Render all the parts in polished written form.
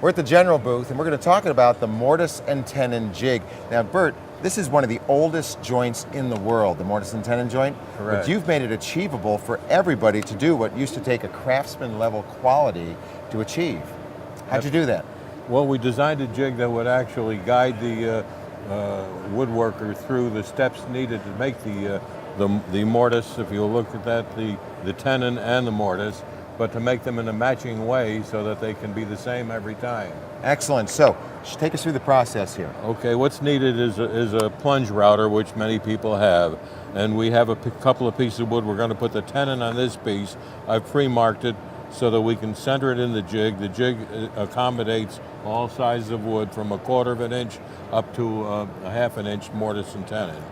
We're at the General booth, and we're going to talk about the Mortise and Tenon jig. Now, Bert, this is one of the oldest joints in the world, the Mortise and Tenon joint. Correct. But you've made it achievable for everybody to do what used to take a craftsman level quality to achieve. How'd you do that? Well, we designed a jig that would actually guide the woodworker through the steps needed to make the mortise, if you look at that, the tenon and the mortise, but to make them in a matching way so that they can be the same every time. Excellent. So, take us through the process here. Okay, what's needed is a plunge router, which many people have, and we have a couple of pieces of wood. We're going to put the tenon on this piece. I've pre-marked it so that we can center it in the jig. The jig accommodates all sizes of wood from 1/4 of an inch up to a 1/2 an inch mortise and tenon.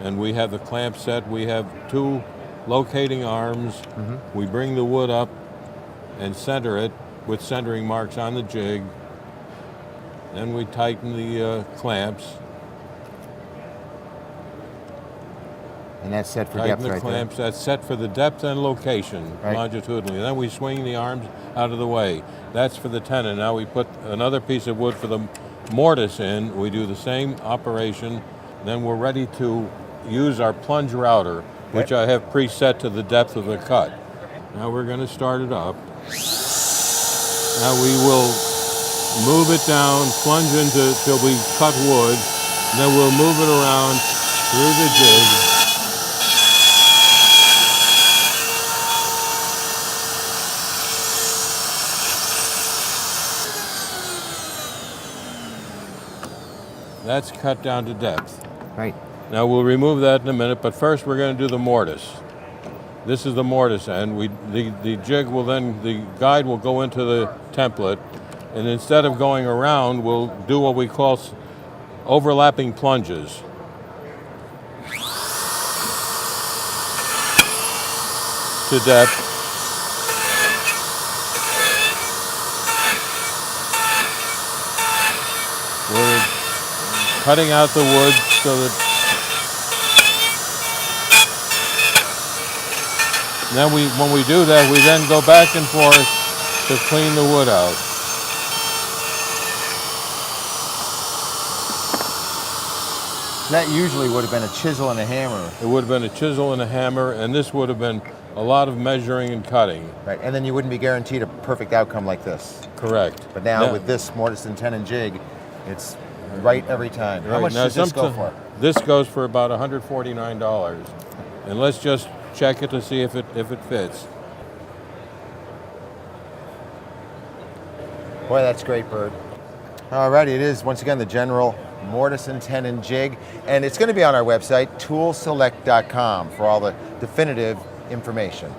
And we have the clamp set. We have 2 locating arms. We bring the wood up and center it with centering marks on the jig. Then we tighten the clamps. And that's set for Tighten depth the right clamps. That's set for the depth and location, Right. longitudinally. Then we swing the arms out of the way. That's for the tenon. Now we put another piece of wood for the mortise in. We do the same operation. Then we're ready to use our plunge router, which I have preset to the depth of the cut. Now we're going to start it up. Now we will move it down, plunge into till we cut wood, and then we'll move it around through the jig. That's cut down to depth. Right. Now we'll remove that in a minute, but first we're going to do the mortise. This is the mortise end. The jig will then, the guide will go into the template, and instead of going around, we'll do what we call overlapping plunges. To depth. We're cutting out the wood so that then when we do that, we then go back and forth to clean the wood out. That usually would have been a chisel and a hammer. It would have been a chisel and a hammer, and this would have been a lot of measuring and cutting. Right, and then you wouldn't be guaranteed a perfect outcome like this. Correct. But now with this Mortise and Tenon jig, it's right every time. How much does this go for? This goes for about $149. And let's just check it to see if it fits. Boy, that's great, Bert. Alrighty, it is once again the General Mortise and Tenon jig, and it's going to be on our website, toolselect.com, for all the definitive information.